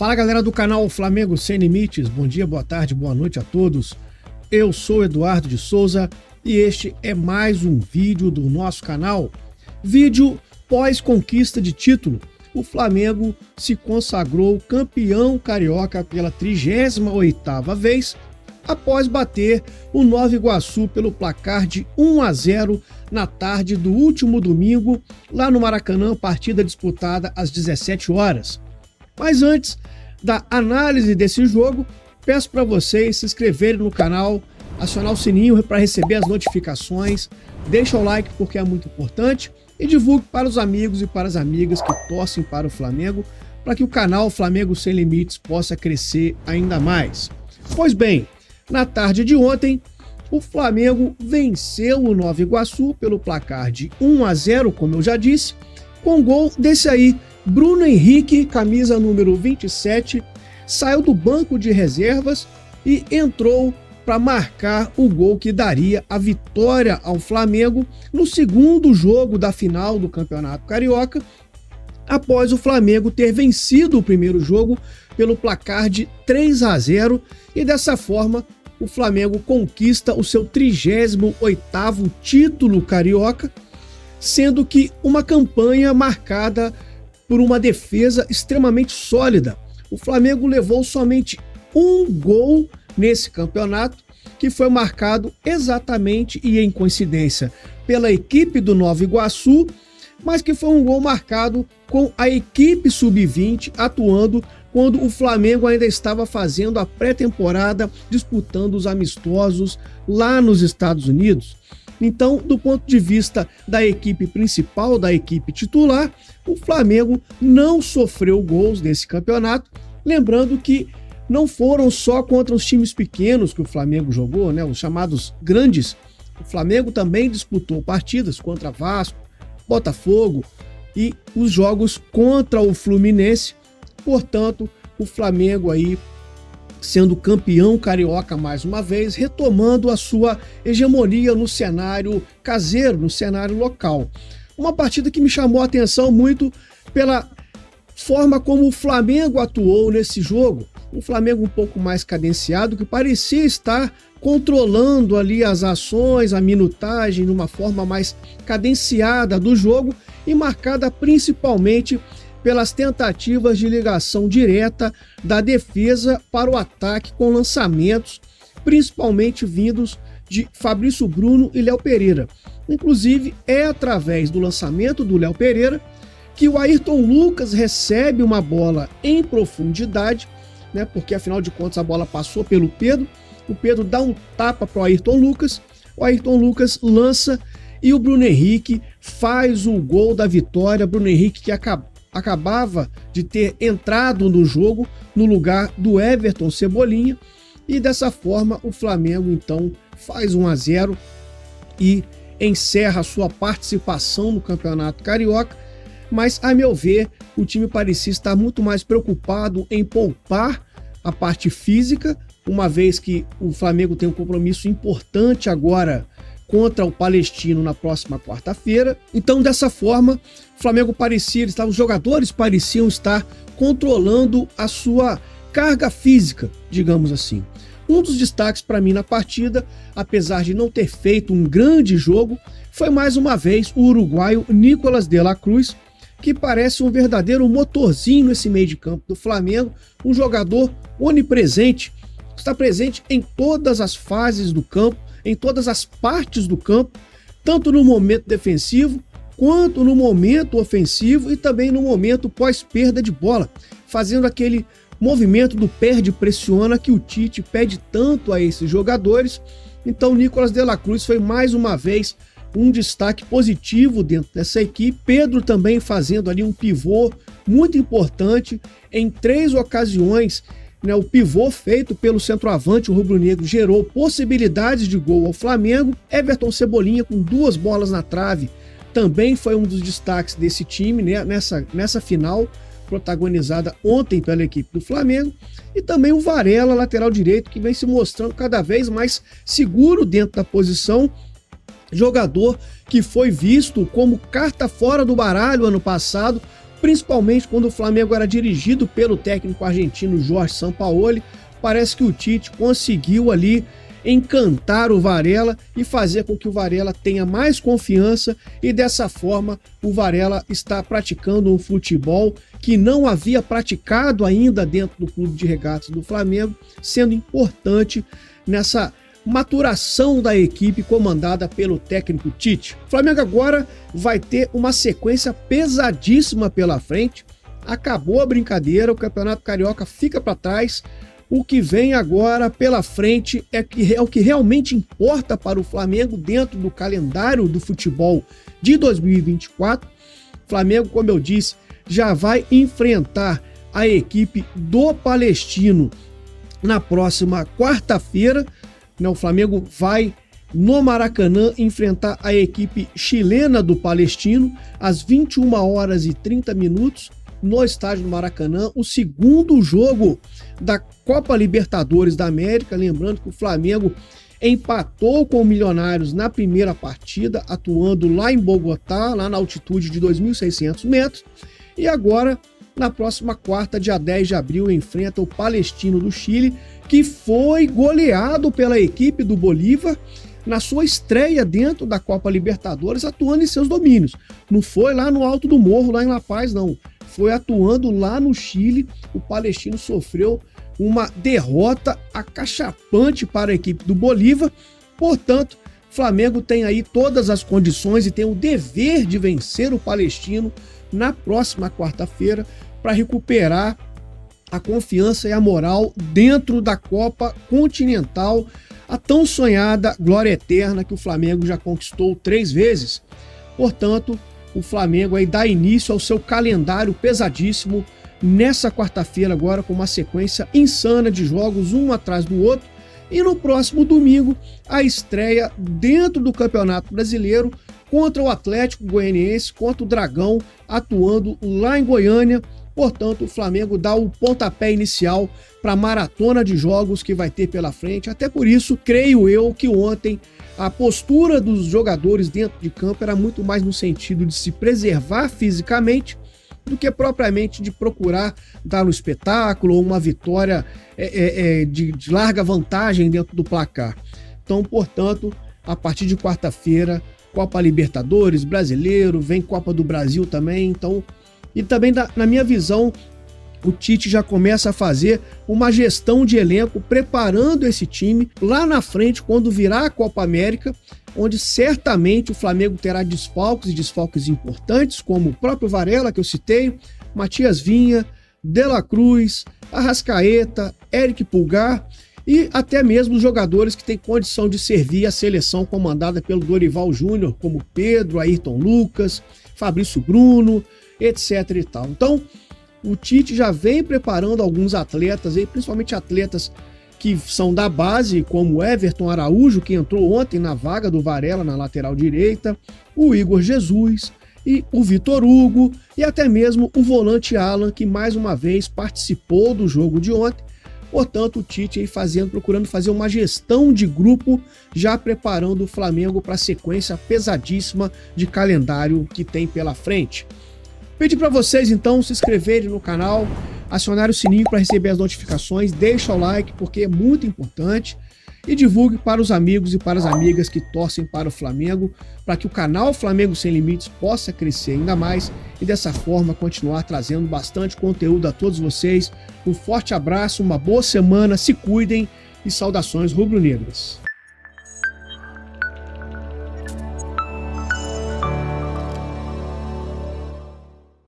Fala galera do canal Flamengo Sem Limites, bom dia, boa tarde, boa noite a todos. Eu sou Eduardo de Souza e este é mais um vídeo do nosso canal. Vídeo pós-conquista de título. O Flamengo se consagrou campeão carioca pela 38ª vez, após bater o Nova Iguaçu pelo placar de 1-0 na tarde do último domingo, lá no Maracanã, partida disputada às 17 horas. Mas antes da análise desse jogo, peço para vocês se inscreverem no canal, acionar o sininho para receber as notificações, deixa o like porque é muito importante e divulgue para os amigos e para as amigas que torcem para o Flamengo, para que o canal Flamengo Sem Limites possa crescer ainda mais. Pois bem, na tarde de ontem, o Flamengo venceu o Nova Iguaçu pelo placar de 1-0, como eu já disse, com gol desse aí, Bruno Henrique, camisa número 27, saiu do banco de reservas e entrou para marcar o gol que daria a vitória ao Flamengo no segundo jogo da final do Campeonato Carioca, após o Flamengo ter vencido o primeiro jogo pelo placar de 3-0 e dessa forma o Flamengo conquista o seu 38º título carioca, sendo que uma campanha marcada por uma defesa extremamente sólida. O Flamengo levou somente um gol nesse campeonato, que foi marcado exatamente e em coincidência pela equipe do Nova Iguaçu, mas que foi um gol marcado com a equipe sub-20 atuando quando o Flamengo ainda estava fazendo a pré-temporada, disputando os amistosos lá nos Estados Unidos. Então, do ponto de vista da equipe principal, da equipe titular, o Flamengo não sofreu gols nesse campeonato, lembrando que não foram só contra os times pequenos que o Flamengo jogou, né, os chamados grandes. O Flamengo também disputou partidas contra Vasco, Botafogo e os jogos contra o Fluminense. Portanto, o Flamengo aí sendo campeão carioca mais uma vez, retomando a sua hegemonia no cenário caseiro, no cenário local. Uma partida que me chamou a atenção muito pela forma como o Flamengo atuou nesse jogo. Um Flamengo um pouco mais cadenciado, que parecia estar controlando ali as ações, a minutagem, de uma forma mais cadenciada do jogo e marcada principalmente pelas tentativas de ligação direta da defesa para o ataque com lançamentos, principalmente vindos de Fabrício Bruno e Léo Pereira. Inclusive, é através do lançamento do Léo Pereira que o Ayrton Lucas recebe uma bola em profundidade, né, porque afinal de contas a bola passou pelo Pedro, o Pedro dá um tapa para o Ayrton Lucas lança e o Bruno Henrique faz o gol da vitória. Bruno Henrique que acabava de ter entrado no jogo no lugar do Everton Cebolinha e dessa forma o Flamengo então faz 1-0 e encerra sua participação no Campeonato Carioca, mas a meu ver o time parecia estar muito mais preocupado em poupar a parte física, uma vez que o Flamengo tem um compromisso importante agora contra o Palestino na próxima quarta-feira. Então, dessa forma, o Flamengo os jogadores pareciam estar controlando a sua carga física, digamos assim. Um dos destaques para mim na partida, apesar de não ter feito um grande jogo, foi mais uma vez o uruguaio Nicolás de la Cruz, que parece um verdadeiro motorzinho nesse meio de campo do Flamengo, um jogador onipresente, está presente em todas as fases do campo, em todas as partes do campo, tanto no momento defensivo, quanto no momento ofensivo e também no momento pós-perda de bola, fazendo aquele movimento do perde-pressiona que o Tite pede tanto a esses jogadores. Então, Nicolás de la Cruz foi mais uma vez um destaque positivo dentro dessa equipe. Pedro também fazendo ali um pivô muito importante em 3 ocasiões. O pivô feito pelo centroavante, o rubro-negro, gerou possibilidades de gol ao Flamengo. Everton Cebolinha com 2 bolas na trave também foi um dos destaques desse time, né, nessa final protagonizada ontem pela equipe do Flamengo. E também o Varela, lateral direito, que vem se mostrando cada vez mais seguro dentro da posição, jogador que foi visto como carta fora do baralho ano passado principalmente quando o Flamengo era dirigido pelo técnico argentino Jorge Sampaoli. Parece que o Tite conseguiu ali encantar o Varela e fazer com que o Varela tenha mais confiança, e dessa forma o Varela está praticando um futebol que não havia praticado ainda dentro do Clube de Regatas do Flamengo, sendo importante nessa maturação da equipe comandada pelo técnico Tite. O Flamengo agora vai ter uma sequência pesadíssima pela frente. Acabou a brincadeira, o Campeonato Carioca fica para trás. O que vem agora pela frente é o que realmente importa para o Flamengo dentro do calendário do futebol de 2024. O Flamengo, como eu disse, já vai enfrentar a equipe do Palestino na próxima quarta-feira. O Flamengo vai no Maracanã enfrentar a equipe chilena do Palestino às 21h30 no estádio do Maracanã, o segundo jogo da Copa Libertadores da América. Lembrando que o Flamengo empatou com o Milionários na primeira partida, atuando lá em Bogotá, lá na altitude de 2.600 metros, e agora, na próxima quarta, dia 10 de abril, enfrenta o Palestino do Chile, que foi goleado pela equipe do Bolívar na sua estreia dentro da Copa Libertadores, atuando em seus domínios. Não foi lá no alto do morro, lá em La Paz, não. Foi atuando lá no Chile. O Palestino sofreu uma derrota acachapante para a equipe do Bolívar. Portanto, o Flamengo tem aí todas as condições e tem o dever de vencer o Palestino na próxima quarta-feira para recuperar a confiança e a moral dentro da Copa Continental, a tão sonhada glória eterna que o Flamengo já conquistou 3 vezes. Portanto, o Flamengo aí dá início ao seu calendário pesadíssimo nessa quarta-feira agora, com uma sequência insana de jogos, um atrás do outro. E no próximo domingo, a estreia dentro do Campeonato Brasileiro contra o Atlético Goianiense, contra o Dragão, atuando lá em Goiânia. Portanto, o Flamengo dá o pontapé inicial para a maratona de jogos que vai ter pela frente. Até por isso, creio eu que ontem a postura dos jogadores dentro de campo era muito mais no sentido de se preservar fisicamente do que propriamente de procurar dar um espetáculo ou uma vitória de larga vantagem dentro do placar. Então, portanto, a partir de quarta-feira, Copa Libertadores, Brasileiro, vem Copa do Brasil também. Então, e também, na minha visão, o Tite já começa a fazer uma gestão de elenco, preparando esse time lá na frente, quando virar a Copa América, onde certamente o Flamengo terá desfalques importantes, como o próprio Varela, que eu citei, Matias Vinha, De La Cruz, Arrascaeta, Eric Pulgar, e até mesmo os jogadores que têm condição de servir a seleção comandada pelo Dorival Júnior, como Pedro, Ayrton Lucas, Fabrício Bruno, etc e tal. Então, o Tite já vem preparando alguns atletas, principalmente atletas que são da base, como Everton Araújo, que entrou ontem na vaga do Varela na lateral direita, o Igor Jesus e o Vitor Hugo, e até mesmo o volante Alan, que mais uma vez participou do jogo de ontem. Portanto, o Tite aí procurando fazer uma gestão de grupo, já preparando o Flamengo para a sequência pesadíssima de calendário que tem pela frente. Pedi para vocês, então, se inscreverem no canal, acionar o sininho para receber as notificações, deixa o like, porque é muito importante, e divulgue para os amigos e para as amigas que torcem para o Flamengo, para que o canal Flamengo Sem Limites possa crescer ainda mais e dessa forma continuar trazendo bastante conteúdo a todos vocês. Um forte abraço, uma boa semana, se cuidem e saudações rubro-negras.